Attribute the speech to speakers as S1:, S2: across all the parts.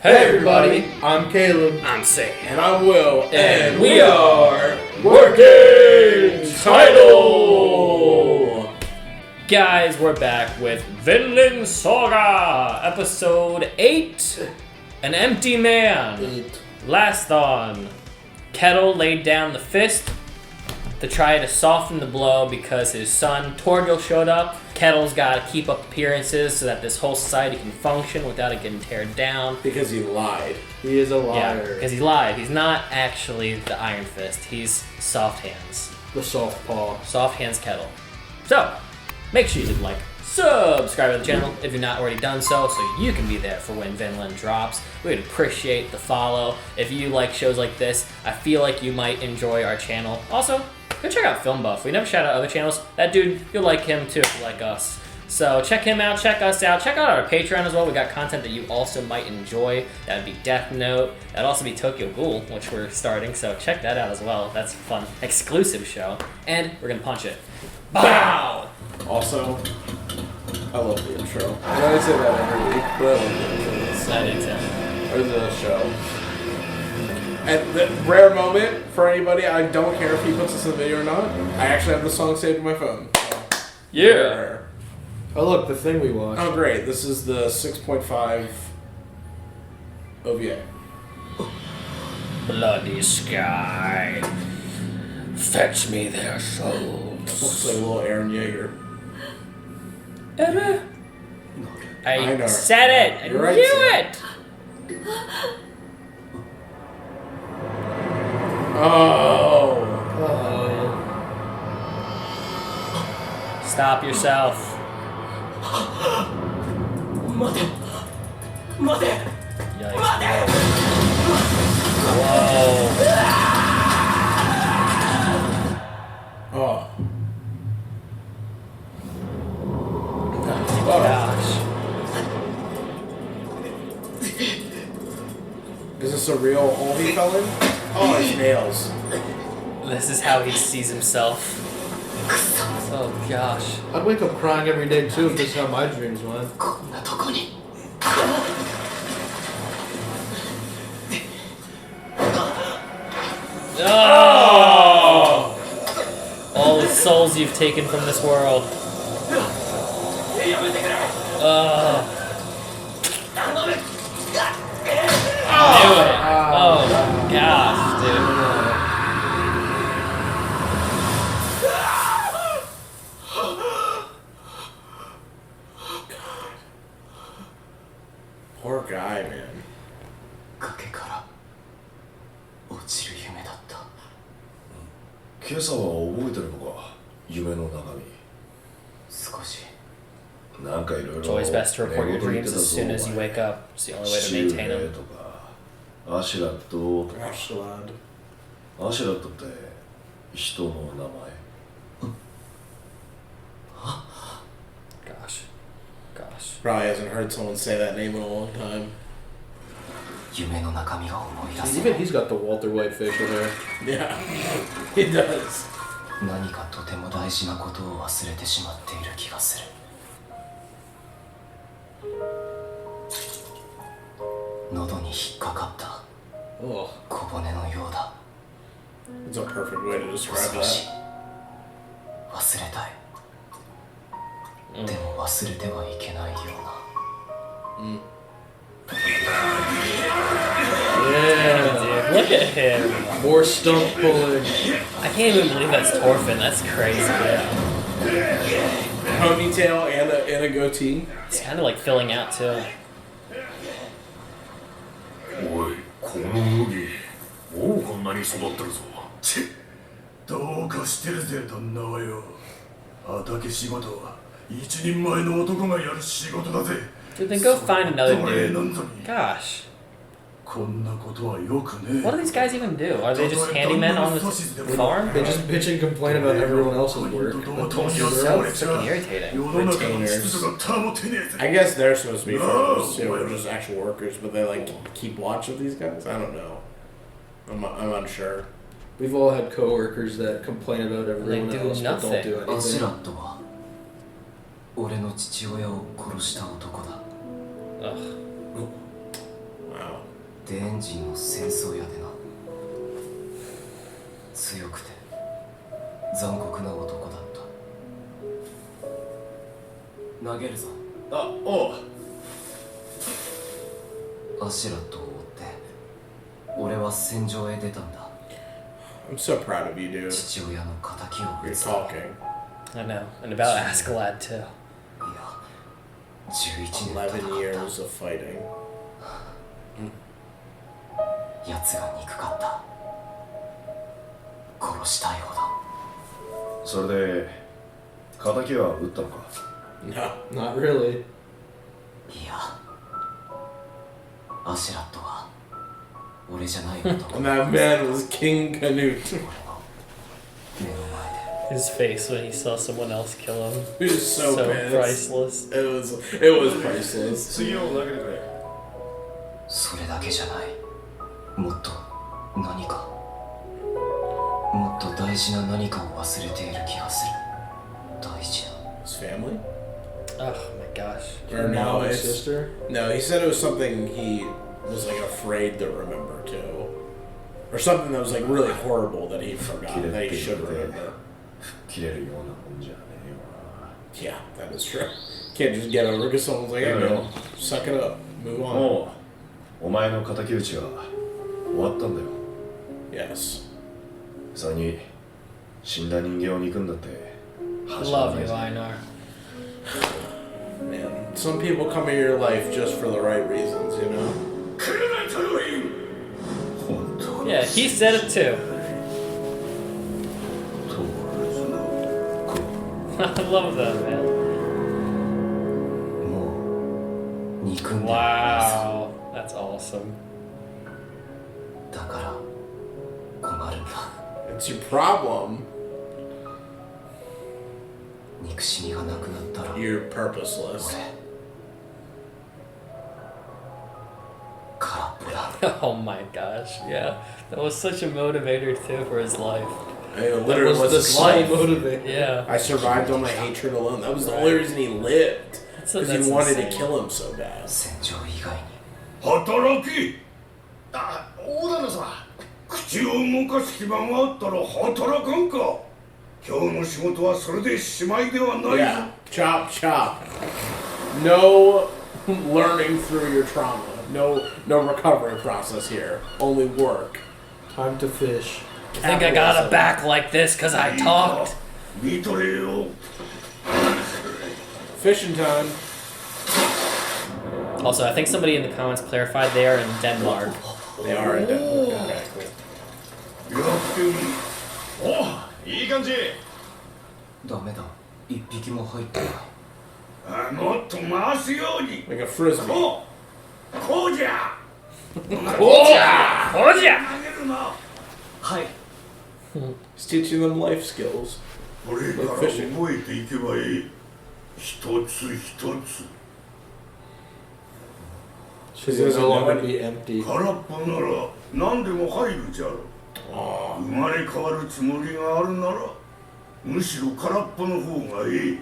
S1: Hey everybody,
S2: I'm Caleb.
S1: I'm Sam.
S2: And I'm Will.
S1: And we are Working Title! Guys, we're back with VINLAND SAGA! Episode 8, An Empty Man. Last on, Kettle laid down the fist to try to soften the blow because his son Torgil showed up. Kettle's got to keep up appearances so that this whole society can function without it getting teared down.
S2: Because he lied.
S3: He is a liar.
S1: Yeah, because he lied. He's not actually the Iron Fist. He's Soft Hands.
S3: The soft paw.
S1: Soft Hands Kettle. So, make sure you like, subscribe to the channel if you're not already done so you can be there for when Vinland drops. We would appreciate the follow. If you like shows like this, I feel like you might enjoy our channel. Also, go check out Film Buff. We never shout out other channels. That dude, you'll like him too, if you like us. So check him out, check us out. Check out our Patreon as well. We got content that you also might enjoy. That would be Death Note. That'd also be Tokyo Ghoul, which we're starting. So check that out as well. That's a fun, exclusive show. And we're gonna punch it. Bow!
S2: Also, I love the intro. I know I say that every week, but I love the intro.
S1: I do too.
S2: Or the show. At the rare moment for anybody, I don't care if he puts this in the video or not. I actually have the song saved in my phone. So.
S1: Yeah.
S2: Rare.
S3: Oh look, the thing we watched.
S2: Oh great, this is the 6.5 OVA.
S1: Bloody sky. Fetch me their souls.
S2: Looks like a little Aaron Yeager.
S1: I
S2: know.
S1: said it! I
S2: You're right,
S1: knew
S2: Sam.
S1: it!
S2: Oh.
S1: Stop yourself. Yikes. Whoa.
S2: Oh.
S1: Gosh.
S2: Is this a real hole he fell in? Oh, his nails.
S1: This is how he sees himself. Oh gosh.
S3: I'd wake up crying every day too if this is how my dreams went.
S1: Oh! All the souls you've taken from this world. Oh. Knew it. Oh gosh, dude.
S2: Poor guy, man.
S4: 崖から落ちる夢だった。
S5: 今朝は覚えてるのか、夢の中身。
S4: 少し。
S5: なんかいろいろ
S1: It's always best to report your dreams as soon as you wake up. It's the only way to maintain them.
S5: とか、アシュラットとか。
S2: Ashland.
S5: アシュラットって人の名前。
S1: Gosh. Gosh.
S2: Probably hasn't heard someone say that name in a long time.
S4: 夢の中身が思い出せ
S3: Even he's got the Walter White facial hair.
S2: Yeah, he does.
S4: 何かとても大事なことを忘れてしまっている気がする。喉に引っかかった
S3: Oh.
S4: 小骨のようだ。
S2: It's a perfect way to
S4: 恐
S2: describe
S4: ろしい
S2: that.
S4: 忘れたい、でも忘れてはいけないような。
S3: Yeah.
S1: Dude, look at him.
S3: More stump pulling.
S1: I can't even believe that's Torfin. That's crazy.
S2: Ponytail and a goatee.
S1: It's kind of like filling out too.
S6: おい、この麦、もうこんなに育ってるぞ。チッ、どうかしてるぜ、旦那はよ。畑仕事は一人前の男がやる仕事だぜ。
S1: Dude, then go find another
S6: 奴隷
S1: dude.
S6: なんぞに
S1: Gosh.
S6: こんなことはよくねえ。
S1: What do these guys even do? Are they just handymen on the farm?
S3: They just bitch and complain about everyone else's work.
S1: So freaking irritating.
S6: 世の中の秩序が保てねえぜ。
S2: I guess they're supposed to be farmers too, or just actual workers, but they like keep watch of these guys. I don't know. I'm unsure.
S3: We've all had coworkers that complain about everyone
S1: They do
S3: else but don't
S1: nothing.
S3: do
S4: アシュ
S3: anything.
S4: ラットは俺の父親を殺した男だ。
S1: Ugh.
S2: Wow.
S4: でエンジンの戦争屋でな。強くて残酷な男だった。投げるぞ。
S5: あ、おう。
S4: アシュラットを追って俺は戦場へ出たんだ。
S2: I'm so proud of you, dude.
S4: 父親の仇を
S2: You're
S4: 討つ。
S2: talking.
S1: I know. And about Askeladd too.
S4: いや、11年
S2: 11
S4: 戦っ
S2: years of fighting.
S4: た。奴が憎かった。殺したいほど。
S5: それで敵は撃ったのか？
S2: No.
S3: Not really.
S4: いや、アシュラットは俺じゃない男。
S2: And that man was King Canute.
S4: 俺の目の前で。
S1: His face when he saw someone else kill him.
S2: He was so pissed.
S1: priceless.
S2: It was priceless.
S5: 次を投げてくれ。
S4: それだけじゃない。もっと何か、もっと大事な何かを忘れている気がする。大事な。
S2: His family?
S1: Oh my gosh.
S2: Or no,
S3: Mom and
S2: it's
S3: sister.
S2: no. He said it was something he was like afraid to remember too, or something that was like really horrible that he forgot that he should remember.
S5: 切れるようなもんじゃねえわ。
S2: Yeah, that is true. Can't just get over because someone's like, "Hey, man, suck it up, move on."
S5: もうお前の敵討ちは終わったんだよ。
S2: Yes.
S5: それに死んだ人間を憎んだって始まら
S1: Love
S5: ない
S1: you,
S5: ぞ。
S1: Einar.
S2: Man, some people come into your life just for the right reasons, you know.
S6: 来るなトロイン。
S5: 本当に
S1: Yeah, he said it too.
S5: 通るぞ。
S1: I love that, man.
S4: もう憎んではいないぞ。
S1: Wow. That's awesome.
S4: だから困るんだ。
S2: It's your problem.
S4: 憎しみがなくなったら
S2: You're purposeless.
S4: 俺空っぽだ。
S1: Oh my gosh. Yeah. That was such a motivator too for his life.
S2: It
S3: That
S2: literally was
S3: was the
S2: his
S3: sole
S2: life.
S3: motivator.
S1: Yeah.
S2: I survived on my hatred alone. That was the only reason he lived. Because
S1: That's
S2: he wanted
S1: insane.
S2: to kill him so bad.
S4: 戦場以外に
S6: 働き。
S5: あ、大旦那様。
S6: 口を動かす暇があったら働かんか。今日の仕事はそれでしまいではないぞ。
S2: Yeah. Chop, chop. No learning through your trauma. No recovery process here. Only work.
S3: Time to fish.
S1: You think I got a back like this because I talked?
S6: 見とれよ。
S2: Fishing time.
S1: Also, I think somebody in the comments clarified they are in Denmark.
S2: They are in Denmark. Okay, cool.
S6: やってみ。
S5: お、いい感じ。
S4: ダメだ。一匹も入ってない。
S6: あ、もっと回すように。
S2: Like a frisbee.
S6: こうじゃ。
S1: Oh yeah!
S6: 投げるな。
S4: はい。
S2: He's teaching them life skills.
S6: これから覚えていけばいい。一つ一つ。
S3: She will no longer be empty.
S6: 空っぽなら何でも入るじゃろ。生まれ変わるつもりがあるならむしろ空っぽの方がいい。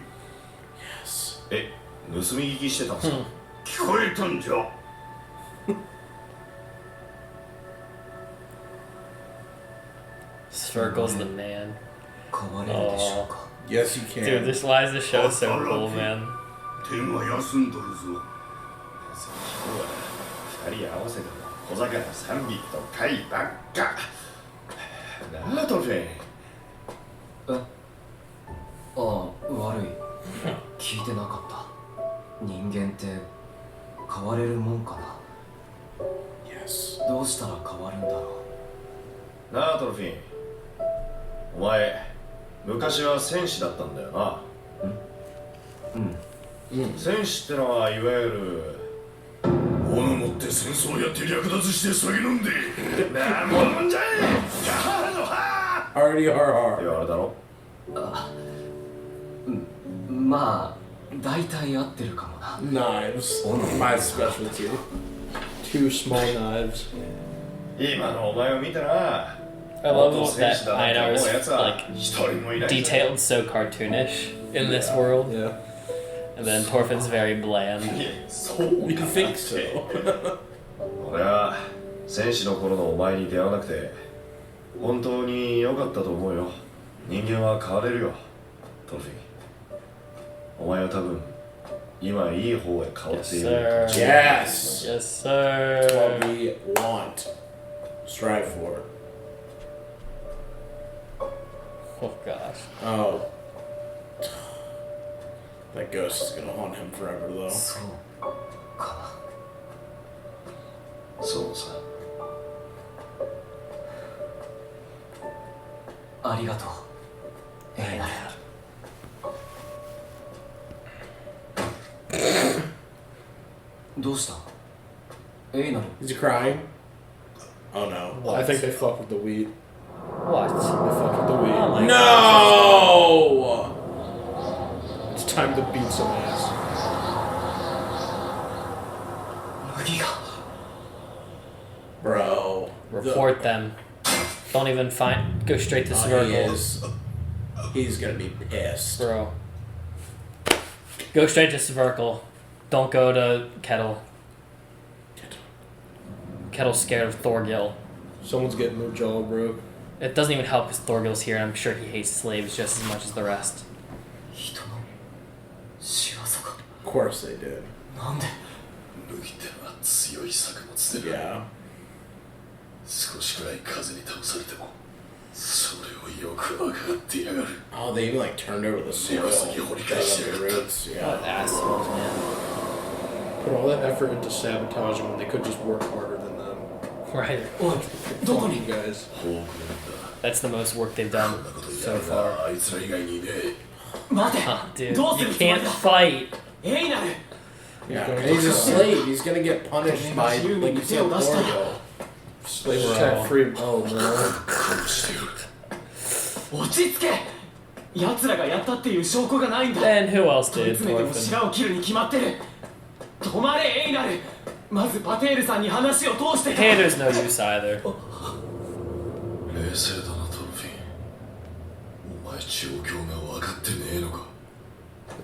S5: え、盗み聞きしてたんですか？
S6: 聞こえたんじゃ。
S1: Circle's the man.
S4: 変われるでしょうか。
S2: Yes, you can.
S1: Dude, this why is this show so cool, man?
S6: 手が休んどるぞ。
S5: 二人合わせても小魚3匹と貝ばっか。なあトルフェン。
S4: ああ、悪い。聞いてなかった。人間って変われるもんかな。
S2: Yes.
S4: どうしたら変わるんだろ
S5: なあトルフィン。お前昔は戦士だったんだよな。戦士ってのはいわゆる
S6: 斧持って戦争やって略奪して酒飲んで。
S5: なもんじゃい。ガハのハ
S2: Hardy har
S5: い
S2: har.
S5: やあれだろ。
S4: う。まあ、大体合ってるかもな。
S2: Knives. My specialty.
S3: Two small knives.
S5: 今のお前を見たら
S1: I love
S5: 元戦士
S1: that
S5: だなって思う
S1: Einar's
S5: やつは
S1: like
S5: 一人もいない。
S1: detailed so cartoonish in this world,
S3: Yeah.
S1: and then Torfin's very bland.
S5: そう
S2: You think so?
S5: 俺は戦士の頃のお前に出会わなくて本当に良かったと思うよ。人間は変われるよ、トロフィー。お前は多分今いい方へ変わっている。
S2: Yes!
S1: Yes,
S2: That's
S1: sir.
S2: what we want. Strive for.
S1: Oh gosh.
S2: Oh. That ghost is gonna haunt him forever, though.
S4: そうか
S5: そうさ。
S4: な。ありがとう。エイナル。どうしたエイナル。
S2: Is he crying? Oh no.
S1: What?
S3: I think they fucked with the weed.
S1: What?
S3: They fucked with the weed.
S1: Oh my
S2: No!
S3: It's time to beat some ass.
S4: 麦が。
S2: Bro.
S1: Report them. Don't even find. Go straight to
S2: He
S1: Circle.
S2: is. He's gonna be pissed.
S1: Bro. Go straight to Circle. Don't go to Kettle. Kettle's scared of Thorgil.
S3: Someone's getting their jaw broke.
S1: It doesn't even help because Thorgil's here and I'm sure he hates slaves just as much as the rest.
S4: 人の仕業か。
S2: Of course they did.
S4: なんで
S6: 麦ってのは強い作物で、
S2: Yeah.
S6: 少しくらい風に倒されてもそれをよく分かってやがる。
S2: Oh, they even like turned over the soil. Dug up the roots.
S1: What
S2: Yeah.
S1: assholes, man.
S3: Put all that effort into sabotaging when they could just work harder than them.
S1: Right.
S4: おい、どこに
S3: You guys.
S6: 報告なんだ。
S1: That's the most work they've
S6: こ
S1: done
S6: んなことや
S1: so
S6: る
S1: far.
S6: なあいつら以外にいねえ。
S4: 待て
S1: Huh, dude,
S4: どうす
S1: you
S4: るつもり
S1: can't
S4: だ
S1: fight.
S4: エイナル
S2: Yeah. And he's a slave. He's gonna get punished by, like you said, Thorgil.
S3: Slaves
S1: Bro.
S3: can't free. Oh no.
S6: 殺してやる。
S4: 落ち着け奴らがやったっていう証拠がないんだ
S1: And who else
S4: 問い
S1: did?
S4: 詰めても
S1: Orphan.
S4: 白を切るに決まってる止まれエイナルまずパテールさんに話を通してから
S1: Tater's no use either.
S6: 冷静だなトロフィー。お前状況が分かってねえのか。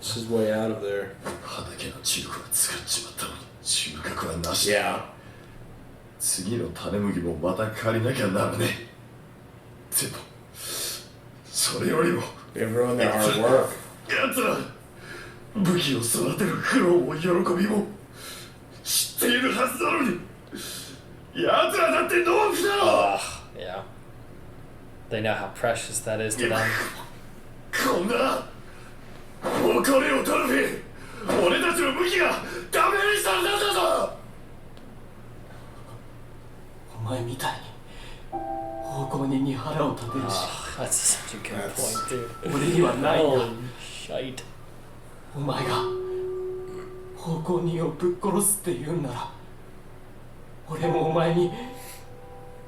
S3: It's his way out of there.
S6: 畑の知力は使っちまったのに収穫はなし。
S2: Yeah.
S5: 次の種麦もまた借りなきゃならねえ。
S6: でもそれよりも
S2: They've ruined their hard work.
S6: 奴ら武器を育てる苦労も喜びも知っているはずなのに奴らだって農夫だろ。
S1: Yeah. They know how precious that is to them.
S6: こんな怒れよトロフィー。俺たちの武器がダメにされたんだぞ。
S4: お前みたいに奉公人に腹を立てるし
S1: That's such a good point, dude.
S4: 俺にはないんだ
S1: Holy shite.
S4: お前が奉公人をぶっ殺すって言うんなら俺もお前に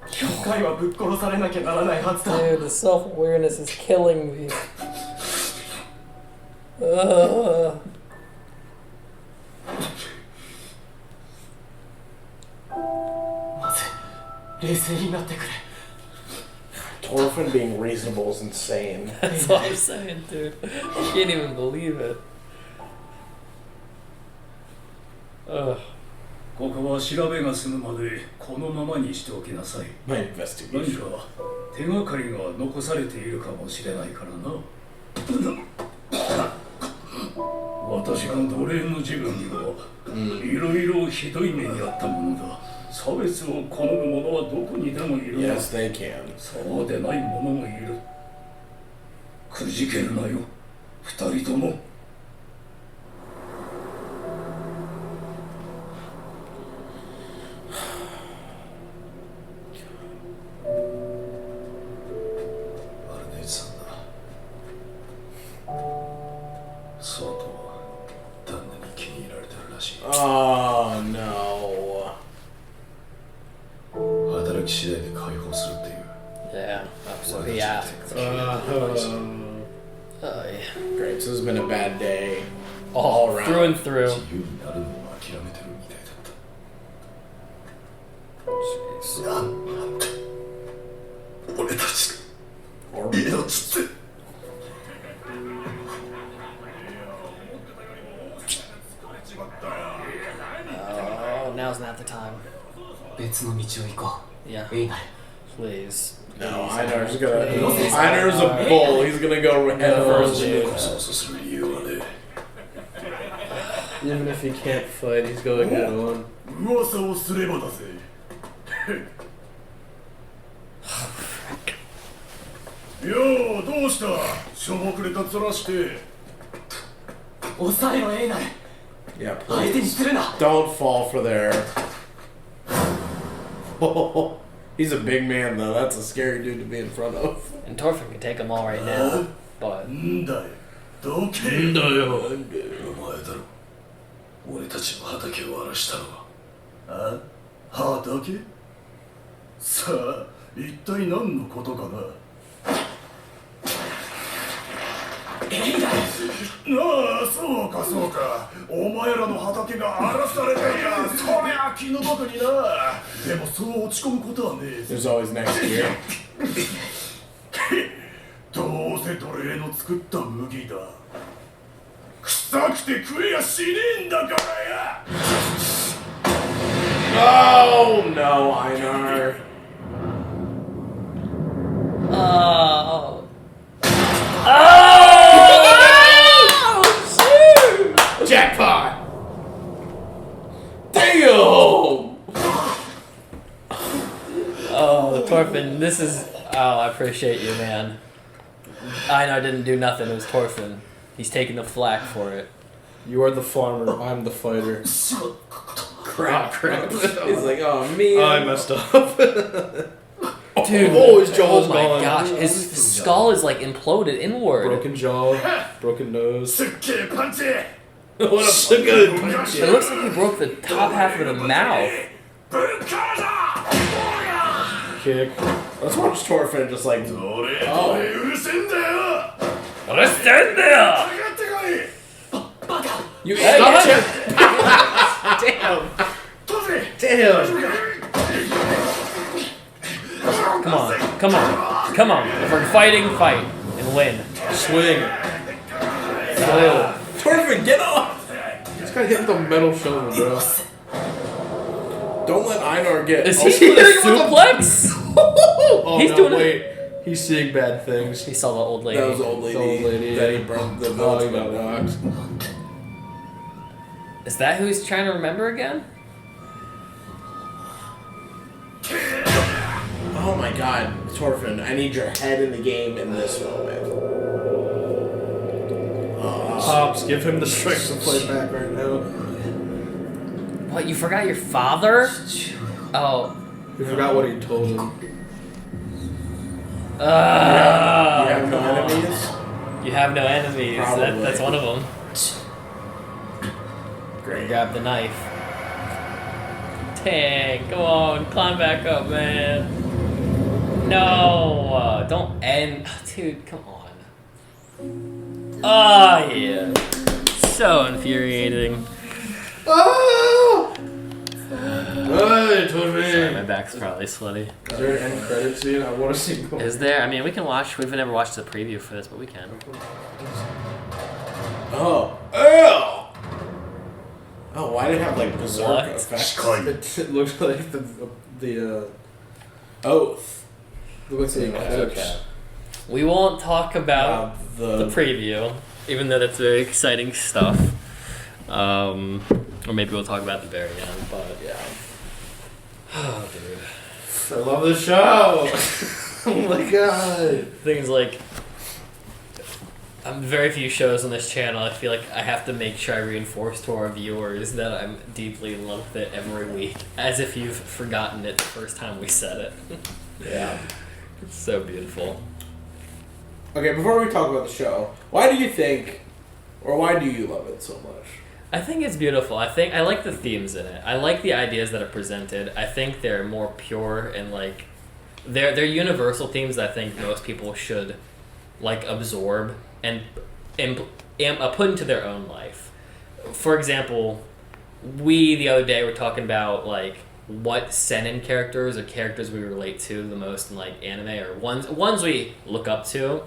S4: 一回はぶっ殺されなきゃならないはずだ
S1: Dude, the self-awareness is killing me.
S4: まず冷静になってくれ
S2: Orphan being reasonable is insane.
S1: That's what I'm saying, dude. I can't even believe it. Ugh.
S7: ここは調べが済むまでこのままにしておきなさい。
S2: My
S7: 何
S2: investigation.
S7: か手がかりが残されているかもしれないからな。私が奴隷の自分にはいろいろひどい目にあったものだ。差別を好む者はどこにでもいるが、
S2: Yes, they can.
S7: そうでない者もいる。くじけるなよ、二人とも。
S6: アルネイさんだ。相当旦那に気に入られてるらしい。
S2: Oh no.
S6: 働き次第で解放するっていう。
S1: Yeah. So he asked. Oh, yeah.
S2: Great. So this has been a bad day.
S1: All
S2: around.
S1: through and through.
S6: 自由になるのを諦めてるみたいだった。なんて俺たちの命って。
S1: Oh, now's not the time.
S4: 別別の道を行こ
S1: Yeah.
S4: う。エイナル。
S1: Please.
S2: No, Einar's a bull. He's gonna go head first, dude.
S6: そうする理由はね、
S3: Even if he can't fight, he's going to get on.
S6: 噂をすればだぜ。よう、どうした？しょぼくれた面して。
S4: 抑えろ、エイナル。
S2: Yeah,
S4: 相手に
S2: please.
S4: するな。
S2: Don't fall for their. He's a big man, though. That's a scary dude to be in front of.
S1: And Torfin can take them all right now, but
S6: んだよ、どけ。
S3: だよ。
S6: お前だろ。俺たちの畑を荒らしたのは。あ？畑？さあ、一体何のことかな。ああ、そうかそうか。お前らの畑が荒らされていや、そりゃ気の毒にな。でもそう落ち込むことはねえぜ。
S2: There's always next year.
S6: どうせ奴隷の作った麦だ。臭くて食えやしねえんだからや。
S2: Oh no, Einar.
S1: oh,
S2: Jackpot! Damn!
S1: oh, Torfin, this is. Oh, I appreciate you, man. Einar didn't do nothing. It was Torfin. He's taking the flack for it.
S3: You are the farmer, I'm the fighter.
S2: Crap. He's like, oh man.
S3: I messed up.
S1: Dude,
S3: Oh, his jaw's
S1: oh my
S3: gone.
S1: gosh, his skull is like imploded inward.
S3: Broken jaw, broken nose.
S6: すっげえパンチ。
S3: What a good punch.
S1: It looks like he broke the top half of the mouth.
S6: ぶっかだ。
S3: Kick.
S2: Let's watch Torfin just like.
S6: どれどれうるせえんだよ。
S1: Let's stand there!
S6: 上がってこい。
S2: You
S1: Hey,
S2: stop
S1: yeah.
S2: Damn.
S6: 飛べ。
S2: Damn.
S1: Come on. Come on. If we're fighting, fight. And win.
S3: Swing.
S2: Torfin, get off!
S3: This guy hit the metal shoulder, bro.
S2: Don't let Einar get.
S1: Is he doing a suplex?
S3: Oh,
S1: He's
S3: no,
S1: doing it.
S3: wait. He's seeing bad things.
S1: He saw the old lady.
S2: That was the old lady.
S3: The old lady,
S2: That he
S3: yeah.
S2: broke the
S3: Oh, he
S2: village
S3: got
S2: box.
S3: knocked.
S1: Is that who he's trying to remember again?
S2: Oh my god, Torfin, I need your head in the game in this moment.
S3: Pops, give him the strength to play back right now.
S1: What, you forgot your father? Oh.
S3: We forgot what he told him.
S2: You have no
S1: come on.
S2: enemies?
S1: You have no enemies.
S2: Probably.
S1: That's one of them.
S2: Great.
S1: Grab the knife. Tank, go on, climb back up, man. No, don't end. Dude, come on. Oh, yeah. So infuriating.
S3: Oh! Hey,
S1: Sorry, my
S3: Torfin!
S1: back's probably sweaty.
S3: Is there an end credit scene? I want to see more.
S1: Is there? I mean, we can watch. We've never watched the preview for this, but we can.
S2: Oh. Ew! Oh, why did it have like berserk
S1: What?
S2: effects?
S3: It looks like the
S2: Oath.
S3: looks like the
S2: Okay.
S3: eclipse.
S1: We won't talk about the preview, even though that's very exciting stuff. Or maybe we'll talk about the very end, but yeah. Oh, dude.
S3: I love this show! Oh my god!
S1: Things like very few shows on this channel. I feel like I have to make sure I reinforce to our viewers that I'm deeply in love with it every week, as if you've forgotten it the first time we said it.
S2: Yeah.
S1: It's so beautiful.
S2: Okay, before we talk about the show, why do you think, or why do you love it so much?
S1: I think it's beautiful. I like the themes in it. I like the ideas that are presented. I think they're more pure and like they're universal themes that I think most people should like absorb and put into their own life. For example, we the other day were talking about like what seinen characters or characters we relate to the most in like anime or ones we look up to.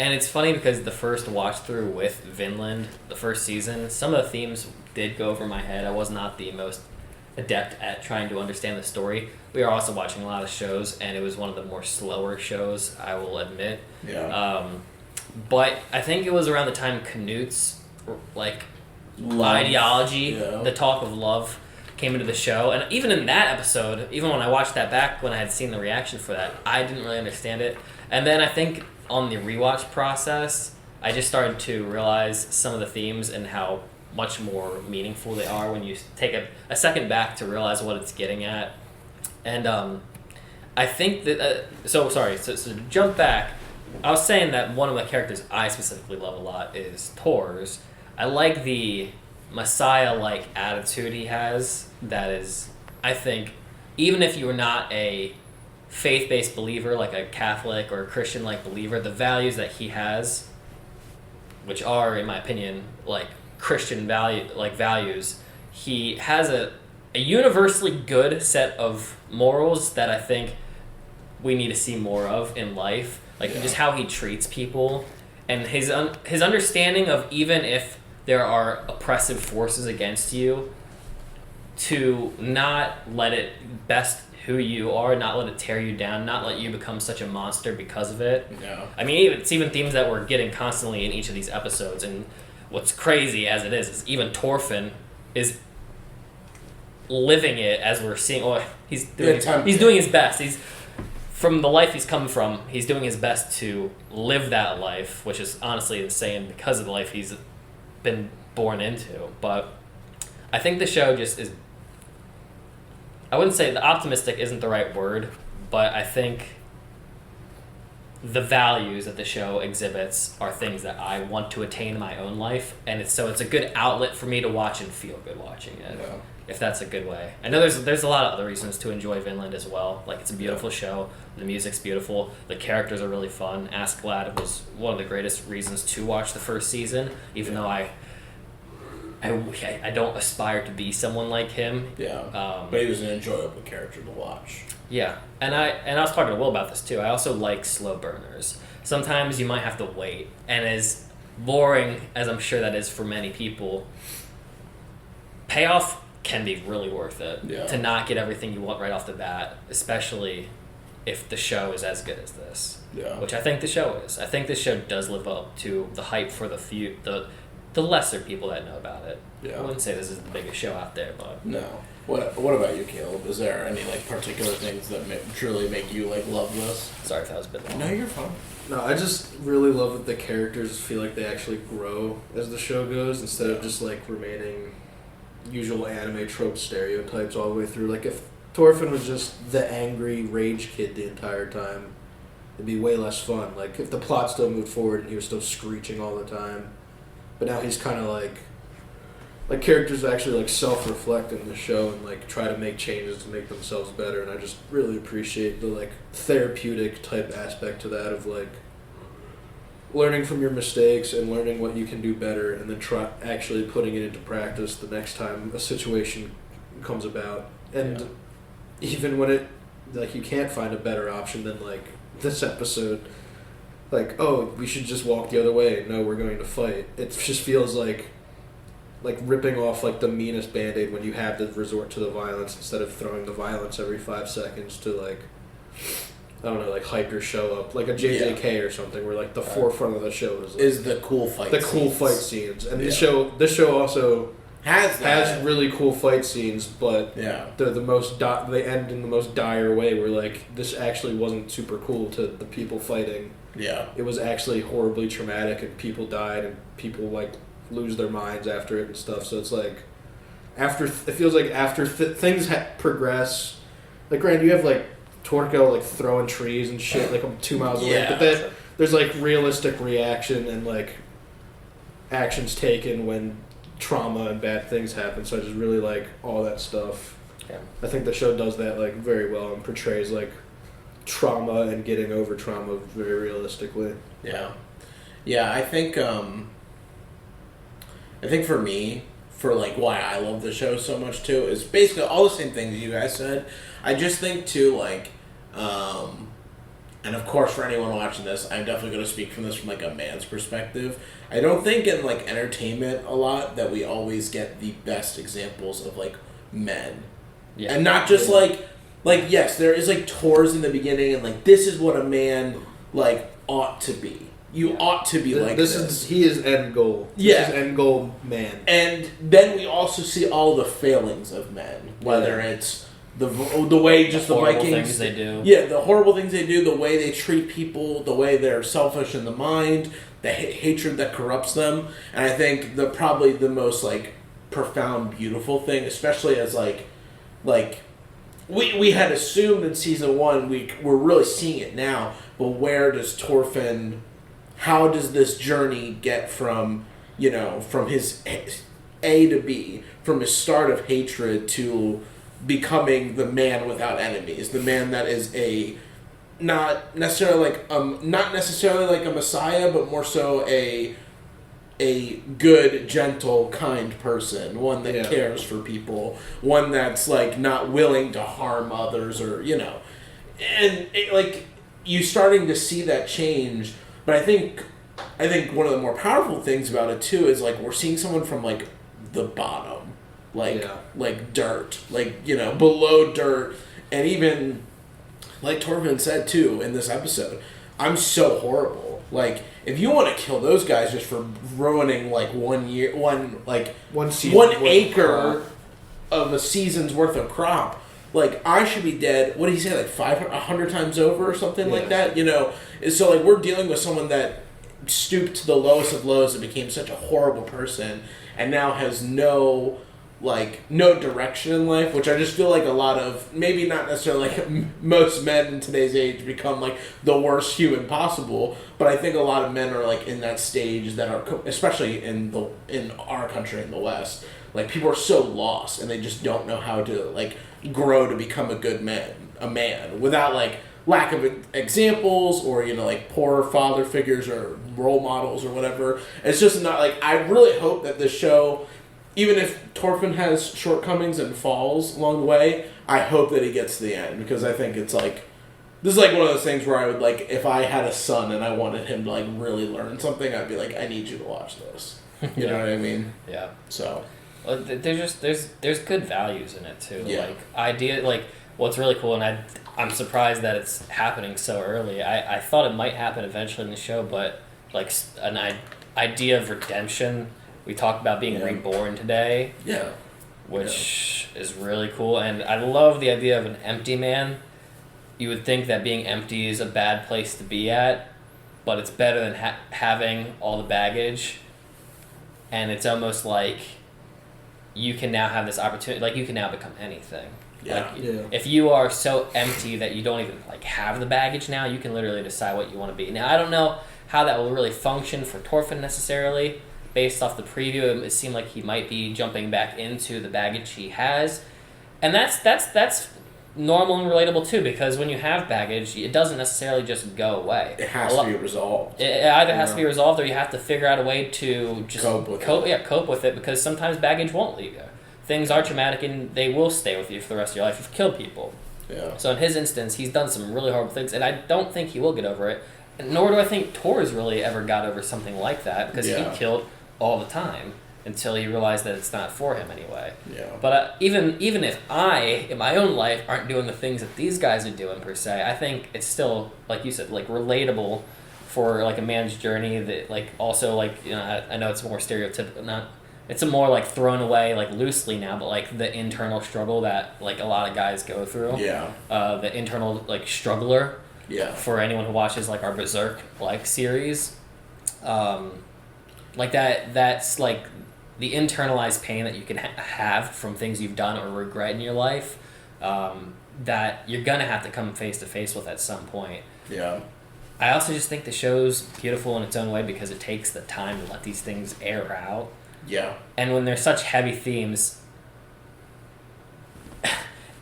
S1: And it's funny because the first watch through with Vinland, the first season, some of the themes did go over my head. I was not the most adept at trying to understand the story. We were also watching a lot of shows, and it was one of the more slower shows, I will admit.
S2: Yeah.
S1: But I think it was around the time Knut's ideology, the talk of love, came into the show. And even in that episode, even when I watched that back when I had seen the reaction for that, I didn't really understand it. And then I think on the rewatch process, I just started to realize some of the themes and how much more meaningful they are when you take a second back to realize what it's getting at. And I think that... So to jump back, I was saying that one of the characters I specifically love a lot is Tor's. I like the Messiah-like attitude he has. That is, I think, even if you are not a faith-based believer, like a Catholic or a Christian-like believer, the values that he has, which are, in my opinion, like Christian values, he has a universally good set of morals that I think we need to see more of in life. Like just how he treats people, and his understanding of even if there are oppressive forces against you, to not let it best who you are, not let it tear you down, not let you become such a monster because of it.
S2: Yeah.
S1: I mean, it's even themes that we're getting constantly in each of these episodes, and what's crazy as it is even Thorfinn is living it as we're seeing. Oh, he's doing his best. He's from the life he's come from. He's doing his best to live that life, which is honestly insane because of the life he's been born into. But I think the show just is. I wouldn't say the optimistic isn't the right word, but I think the values that the show exhibits are things that I want to attain in my own life, and it's a good outlet for me to watch and feel good watching it.
S2: Yeah.
S1: If that's a good way. I know there's a lot of other reasons to enjoy Vinland as well. Like, it's a beautiful show. The music's beautiful. The characters are really fun. Askeladd was one of the greatest reasons to watch the first season, even though I don't aspire to be someone like him.
S2: Yeah. But he was an enjoyable character to watch.
S1: Yeah. And I was talking to Will about this too. I also like slow burners. Sometimes you might have to wait. And as boring as I'm sure that is for many people, payoff can be really worth it to not get everything you want right off the bat, especially if the show is as good as this.
S2: Yeah.
S1: Which I think the show is. I think this show does live up to the hype for the lesser people that know about it.
S2: Yeah.
S1: I wouldn't say this is the biggest show out there, but
S2: No. What about you, Caleb? Is there any particular things that truly make you love this?
S1: sorry if that was a bit long.
S2: No, you're fine.
S3: No, I just really love that the characters feel like they actually grow as the show goes instead of just remaining usual anime trope stereotypes all the way through. Like, if Thorfinn was just the angry rage kid the entire time, it'd be way less fun. Like, if the plot still moved forward and he was still screeching all the time, but now he's kind of like characters actually self-reflect in the show and try to make changes to make themselves better, and I just really appreciate the therapeutic type aspect to that of learning from your mistakes and learning what you can do better, and then actually putting it into practice the next time a situation comes about. And even when it you can't find a better option than this episode, oh, we should just walk the other way. No, we're going to fight. It just feels like ripping off the meanest Band-Aid when you have to resort to the violence instead of throwing the violence every 5 seconds to I don't know, hype your show up, like a JJK or something, where the forefront of the show
S2: is the cool fight.
S3: Fight scenes, and this show also has really cool fight scenes, but they're the most they end in the most dire way, where this actually wasn't super cool to the people fighting.
S2: Yeah,
S3: it was actually horribly traumatic, and people died, and people lose their minds after it and stuff. So it's it feels like after things progress, granted you have Torko throwing trees and shit 2 miles away, but there's realistic reaction and actions taken when trauma and bad things happen. So I just really like all that stuff.
S1: Yeah.
S3: I think the show does that very well and portrays trauma and getting over trauma very realistically.
S2: Yeah. I think for me, for why I love the show so much too, is basically all the same things you guys said. I just think too and of course for anyone watching this, I'm definitely going to speak from this from a man's perspective. I don't think in entertainment a lot that we always get the best examples of men
S1: Yeah.
S2: And not just like yes, there is like tours in the beginning and like this is what a man like ought to be. You ought to be like this.
S3: He is end goal. This is end goal man.
S2: And then we also see all the failings of men, whether it's the way just the Vikings
S1: things they do.
S2: Yeah, the horrible things they do, the way they treat people, the way they're selfish in the mind, the hatred that corrupts them. And I think probably the most like profound, beautiful thing, especially as like we had assumed in season 1, we're really seeing it now. But where does Thorfinn? How does this journey get from his A to B, from his start of hatred to becoming the man without enemies, the man that is not necessarily like a messiah, but more so a good, gentle, kind person, one that cares for people, one that's like not willing to harm others, or and you starting to see that change. But I think one of the more powerful things about it too is like we're seeing someone from like the bottom, like dirt, like below dirt, and even like Torvin said too in this episode, I'm so horrible. Like if you want to kill those guys just for ruining like 1 acre of a season's worth of crop. Like, I should be dead, what did he say, like 100 times over or something like that? So, like, we're dealing with someone that stooped to the lowest of lows and became such a horrible person and now has no direction in life, which I just feel like a lot of, maybe not necessarily like most men in today's age become, like, the worst human possible, but I think a lot of men are, like, in that stage that are, especially in our country in the West, like, people are so lost and they just don't know how to, like, grow to become a man without like lack of examples or like poor father figures or role models or whatever. It's just not like, I really hope that this show, even if Thorfinn has shortcomings and falls along the way, I hope that he gets to the end, because I think it's like, this is like one of those things where I would like, if I had a son and I wanted him to like really learn something, I'd be like, I need you to watch this. You know what I mean?
S1: Yeah.
S4: So
S1: there's good values in it too.
S2: Yeah.
S1: What's really cool, and I'm surprised that it's happening so early. I thought it might happen eventually in the show, but like an idea of redemption. We talked about being reborn today.
S2: Yeah.
S1: Which is really cool, and I love the idea of an empty man. You would think that being empty is a bad place to be at, but it's better than having all the baggage. And it's almost like you can now have this opportunity, like you can now become anything.
S2: Yeah.
S1: If you are so empty that you don't even like have the baggage now, you can literally decide what you want to be. Now, I don't know how that will really function for Thorfinn necessarily. Based off the preview, it seemed like he might be jumping back into the baggage he has. And that's normal and relatable too, because when you have baggage, it doesn't necessarily just go away.
S2: It has to be resolved.
S1: It either has to be resolved, or you have to figure out a way to just
S2: cope
S1: with it, because sometimes baggage won't leave you. Things are traumatic and they will stay with you for the rest of your life. You've killed people.
S2: Yeah.
S1: So in his instance, he's done some really horrible things, and I don't think he will get over it. Nor do I think Tor's really ever got over something like that, because he killed all the time until he realized that it's not for him anyway.
S2: Yeah.
S1: But even if I, in my own life, aren't doing the things that these guys are doing per se, I think it's still, like you said, like relatable for like a man's journey. That like also like I know it's more stereotypical, it's a more like thrown away like loosely now, but like the internal struggle that like a lot of guys go through.
S2: Yeah.
S1: The internal like struggler.
S2: Yeah.
S1: For anyone who watches like our Berserk like series, like that's like the internalized pain that you can have from things you've done or regret in your life, that you're gonna have to come face to face with at some point.
S2: Yeah.
S1: I also just think the show's beautiful in its own way because it takes the time to let these things air out.
S2: Yeah.
S1: And when there's such heavy themes,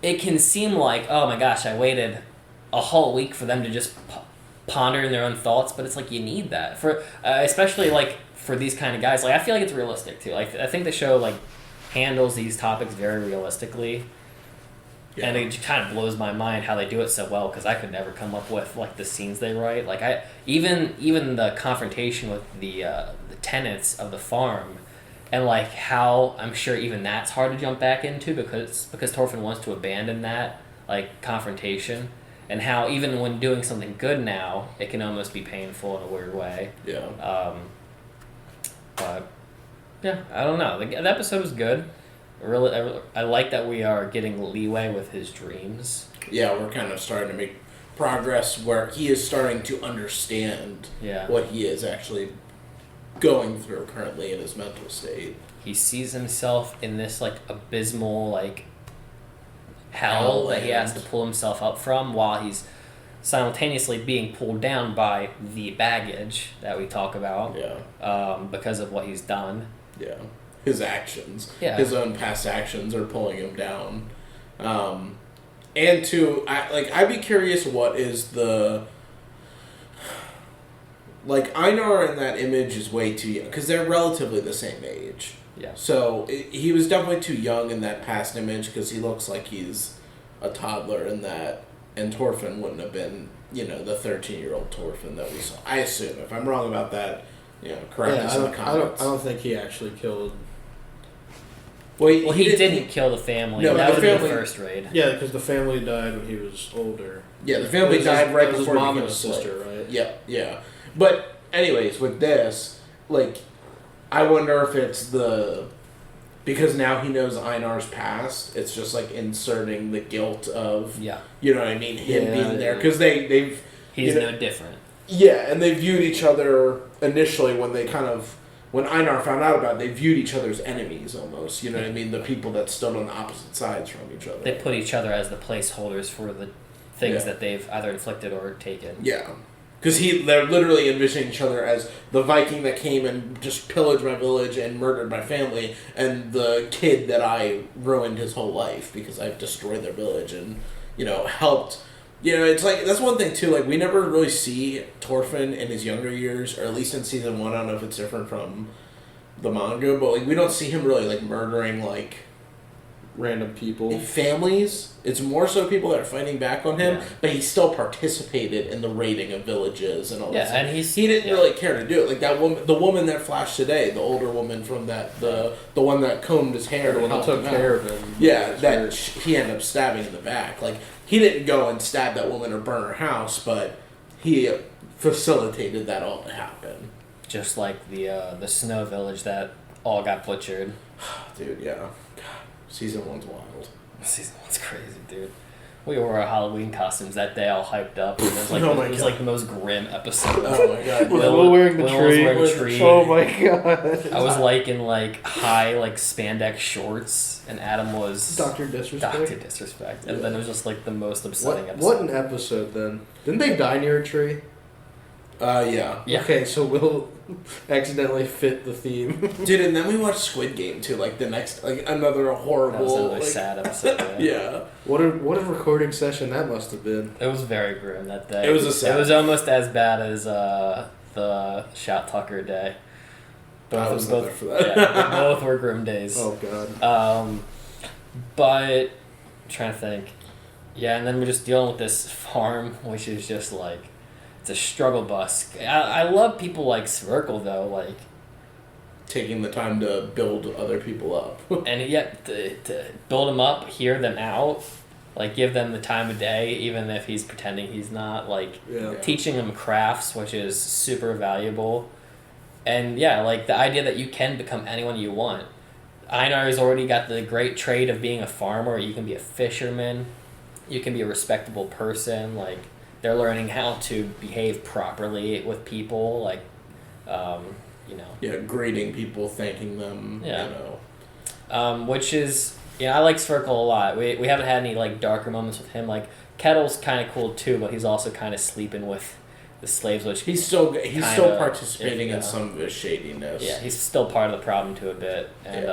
S1: it can seem like, oh my gosh, I waited a whole week for them to just ponder in their own thoughts, but it's like you need that for especially like for these kind of guys. Like I feel like it's realistic too. Like I think the show like handles these topics very realistically, and it kind of blows my mind how they do it so well, because I could never come up with like the scenes they write. Like even the confrontation with the tenants of the farm and like how I'm sure even that's hard to jump back into because Thorfinn wants to abandon that like confrontation, and how even when doing something good now, it can almost be painful in a weird way.
S2: Yeah.
S1: But yeah, I don't know. The episode was good. Really, I like that we are getting leeway with his dreams.
S2: Yeah, we're kind of starting to make progress where he is starting to understand what he is actually going through currently in his mental state.
S1: He sees himself in this like abysmal like hell that he has to pull himself up from, while he's simultaneously being pulled down by the baggage that we talk about. Because of what he's done. Yeah.
S2: His actions. Yeah. His own past actions are pulling him down. And I'd be curious what is the... Like, Einar in that image is way too young, because they're relatively the same age. Yeah. So, he was definitely too young in that past image, because he looks like he's a toddler in that, and Thorfinn wouldn't have been, the 13-year-old Thorfinn that we saw. I assume. If I'm wrong about that, correct us in the comments.
S3: I don't think he actually killed...
S1: Well, he didn't kill the family. No, that would have been the first raid.
S3: Yeah, because the family died when he was older.
S2: Yeah, the family died right before
S3: his mom and his sister, right?
S2: Yeah. But, anyways, with this, I wonder if it's because now he knows Einar's past, it's just, inserting the guilt of, you know what I mean, him being there. Because they've...
S1: He's no different.
S2: Yeah, and they viewed each other initially when they when Einar found out about it, they viewed each other as enemies almost. You know what I mean? The people that stood on the opposite sides from each other.
S1: They put each other as the placeholders for the things that they've either inflicted or taken.
S2: Yeah. Because they're literally envisioning each other as the Viking that came and just pillaged my village and murdered my family, and the kid that I ruined his whole life because I've destroyed their village and, helped... it's that's one thing too, we never really see Thorfinn in his younger years, or at least in season 1, I don't know if it's different from the manga, but we don't see him really murdering
S3: random people.
S2: Families. It's more so people that are fighting back on him, but he still participated in the raiding of villages and all that stuff. And he didn't really care to do it. That woman, the woman that flashed today, the older woman from that, the one that combed his hair,
S3: the one that took care of him.
S2: Yeah, that he ended up stabbing in the back. He didn't go and stab that woman or burn her house, but he facilitated that all to happen.
S1: Just like the snow village that all got butchered.
S2: Dude, yeah. God, season 1's wild.
S1: Season 1's crazy, dude. We wore our Halloween costumes that day, all hyped up. And it was it was the most grim episode.
S2: Oh my god!
S3: Will wearing the tree. Oh my god!
S1: I was in high spandex shorts, and Adam was
S3: Dr. Disrespect.
S1: And then it was just the most upsetting episode.
S3: What an episode then! Didn't they die near a tree?
S2: Yeah.
S3: Okay, so we'll accidentally fit the theme.
S2: Dude, and then we watched Squid Game too, the next, another horrible...
S1: That was another sad episode,
S2: yeah.
S3: What a recording session that must have been.
S1: It was very grim that day.
S2: It was
S1: It was almost as bad as the Shout Tucker day.
S2: I was not there for that.
S1: Yeah, both were grim days.
S3: Oh, God.
S1: But, I'm trying to think. Yeah, and then we're just dealing with this farm, which is just it's a struggle bus. I love people like Svirkle, though,
S2: taking the time to build other people up.
S1: And yet, to build them up, hear them out, give them the time of day, even if he's pretending he's not, teaching them crafts, which is super valuable. And yeah, the idea that you can become anyone you want. Einar's already got the great trade of being a farmer. You can be a fisherman. You can be a respectable person, they're learning how to behave properly with people,
S2: Yeah, greeting people, thanking them,
S1: which is, I like Svirkle a lot. We haven't had any, darker moments with him. Kettle's kind of cool, too, but he's also kind of sleeping with the slaves, which...
S2: He's still participating in some of his shadiness.
S1: Yeah, he's still part of the problem, to a bit. And,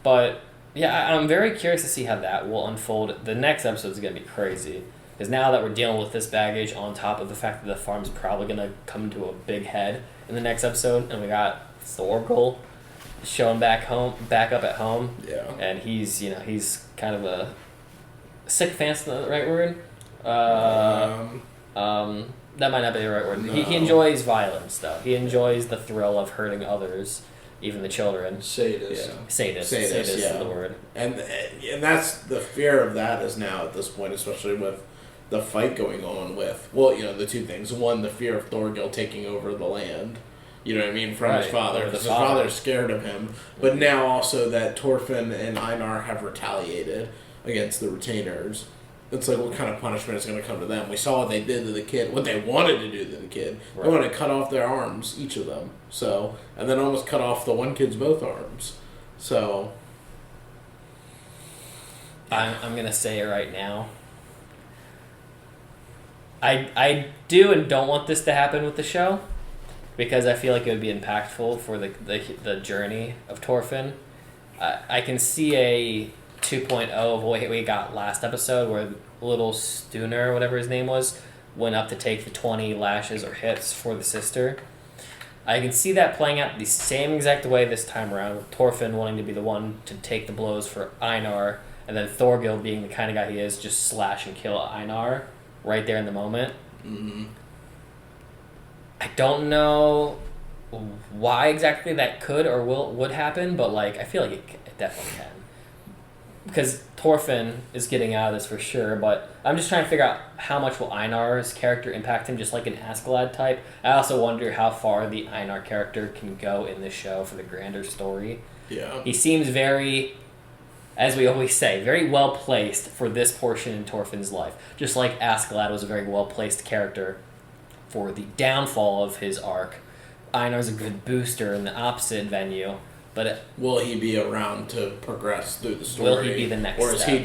S1: but... Yeah, I'm very curious to see how that will unfold. The next episode is going to be crazy. Because now that we're dealing with this baggage on top of the fact that the farm's probably going to come to a big head in the next episode, and we got Thorgal showing back up at home.
S2: Yeah.
S1: And he's kind of a sycophant's the right word? That might not be the right word.
S2: No.
S1: He enjoys violence, though. He enjoys the thrill of hurting others. even the children.
S3: Sadist.
S2: Yeah.
S1: Sadist
S2: Sadist,
S1: is
S2: yeah.
S1: the word.
S2: And that's the fear of that is now at this point, especially with the fight going on with, well, you know, the two things. One, the fear of Thorgil taking over the land, you know what I mean, from his
S1: Right,
S2: father,
S1: over the
S2: because his
S1: father.
S2: father's scared of him. But now also that Torfin and Einar have retaliated against the retainers. It's like, what kind of punishment is going to come to them? We saw what they did to the kid, what they wanted to do to the kid. They
S1: Right.
S2: wanted to cut off their arms, each of them. So, and then almost cut off the one kid's both arms. So,
S1: I'm gonna say it right now. I do and don't want this to happen with the show, because I feel like it would be impactful for the journey of Torfin. I can see a 2.0 of what we got last episode, where little Stooner, whatever his name was, went up to take the 20 lashes or hits for the sister. I can see that playing out the same exact way this time around, with Torfin wanting to be the one to take the blows for Einar, and then Thorgil being the kind of guy he is, just slash and kill Einar right there in the moment.
S2: mm-hmm.
S1: I don't know why exactly that could or would happen, but like I feel like it definitely can. Because Torfin is getting out of this for sure, but I'm just trying to figure out how much will Einar's character impact him, just like an Askeladd type. I also wonder how far the Einar character can go in this show for the grander story.
S2: Yeah.
S1: He seems very, as we always say, very well placed for this portion in Torfin's life. Just like Askeladd was a very well placed character for the downfall of his arc. Einar's a good booster in the opposite venue, but
S2: Will he be around to progress through the story?
S1: Will he be the next
S2: or is he
S1: step?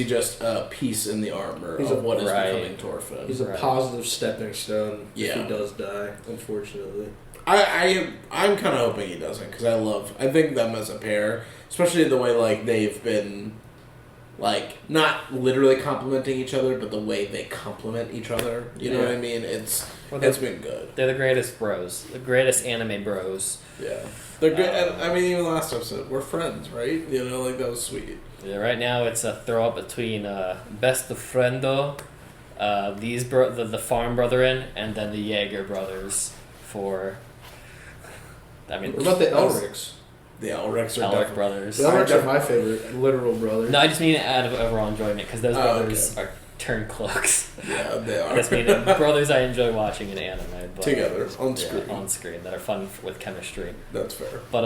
S2: just a piece in the armor
S3: He's
S2: of what is
S1: right.
S2: becoming Torfin?
S3: He's a
S1: Right.
S3: positive stepping stone
S2: Yeah.
S3: if he does die, unfortunately.
S2: I'm kind of hoping he doesn't, because I think them as a pair, especially the way like they've been, like not literally complimenting each other, but the way they complement each other. You know
S1: Yeah.
S2: what I mean? It's
S1: Well,
S2: been good.
S1: they're the greatest bros, the greatest anime bros.
S2: Yeah, they're good. And, I mean, even last episode, we're friends, right? You know, like that was sweet.
S1: Yeah, right now it's a throw up between Best of Friendo, the Farm Brethren, and then the Jaeger brothers for. I mean,
S3: What about the Elrics?
S2: The Elrics are
S1: Elric
S2: definitely.
S1: brothers.
S3: The Elrics are my favorite literal brother.
S1: No, I just mean out of overall enjoyment, because those
S2: Oh,
S1: brothers
S2: okay.
S1: are turncloaks.
S2: Yeah, they
S1: I
S2: are.
S1: just mean brothers I enjoy watching in anime. But,
S2: Together on
S1: yeah,
S2: screen.
S1: on screen that are fun with chemistry.
S2: That's fair.
S1: But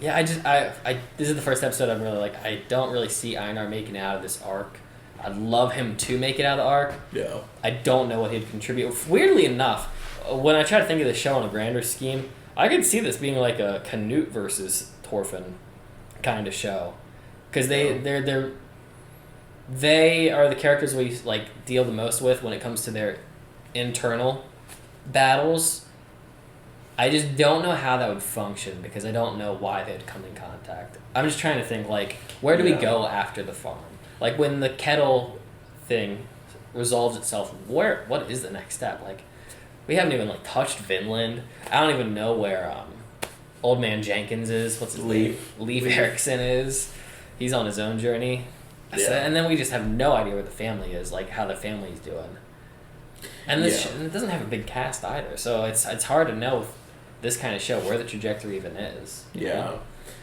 S1: yeah, I this is the first episode I'm really like, I don't really see Einar making it out of this arc. I'd love him to make it out of the arc.
S2: Yeah.
S1: I don't know what he'd contribute. Weirdly enough, when I try to think of the show in a grander scheme, I could see this being like a Canute versus Torfin kind of show, because they are the characters we like deal the most with when it comes to their internal battles. I just don't know how that would function, because I don't know why they'd come in contact. I'm just trying to think, like, where do we
S2: Yeah.
S1: go after the farm? Like, when the kettle thing resolves itself, what is the next step? Like, we haven't even like touched Vinland. I don't even know where Old Man Jenkins is. What's his name? Leif Erikson is. He's on his own journey.
S2: Yeah.
S1: So, and then we just have no idea where the family is, like how the family's doing. And this it doesn't have a big cast either, so it's hard to know with this kind of show where the trajectory even is. you
S2: Yeah.
S1: know?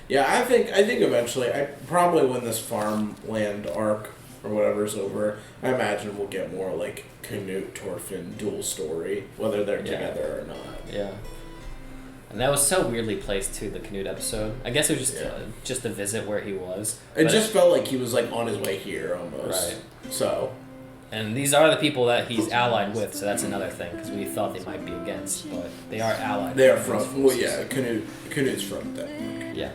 S2: Yeah, I think eventually, probably when this farmland arc or whatever's over, I imagine we'll get more like Canute Torfin dual story, whether they're
S1: Yeah.
S2: together or not.
S1: Yeah. And that was so weirdly placed too, the Canute episode. I guess it was just a visit where he was.
S2: It
S1: but-
S2: just felt like he was like on his way here almost.
S1: Right.
S2: So,
S1: And these are the people that he's allied with, so that's another thing, because we thought they might be against, but they are allied.
S2: they are
S1: with
S2: from.
S1: these
S2: Well,
S1: forces.
S2: yeah, Canute's from Denmark.
S1: Yeah,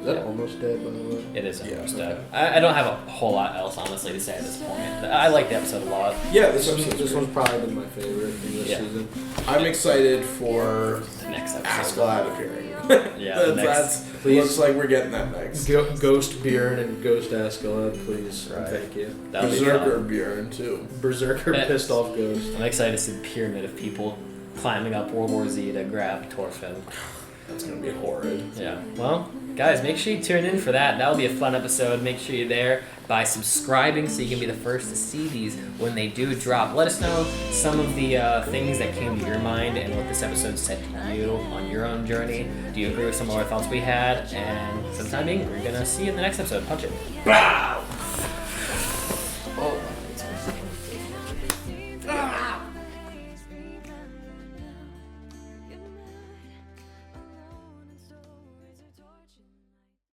S3: Is that almost dead, by the way?
S1: it is
S2: Yeah,
S1: almost
S2: okay.
S1: dead. I don't have a whole lot else, honestly, to say at this point. I like the episode a lot.
S2: Yeah, this
S3: This
S2: episode's
S3: one's
S2: great.
S3: probably been my favorite in this
S1: Yeah.
S3: season.
S2: I'm excited for
S1: The next episode.
S2: Askeladd appearing.
S1: Yeah, the next.
S2: That's
S3: Please.
S2: looks like we're getting that next.
S3: Ghost Bjorn and Ghost Askeladd, please.
S1: Right.
S3: Thank you.
S1: That'll be
S2: Berserker
S1: fun.
S2: Bjorn too.
S3: Berserker
S1: Yeah.
S3: pissed off Ghost.
S1: I'm excited to see the pyramid of people climbing up World War Z to grab Torfin.
S2: That's gonna be horrid.
S1: Yeah. Well, guys, make sure you tune in for that. That'll be a fun episode. Make sure you're there by subscribing so you can be the first to see these when they do drop. Let us know some of the things that came to your mind and what this episode said to you on your own journey. Do you agree with some of our thoughts we had? And for the time being, we're gonna see you in the next episode. Punch it.
S2: Bow!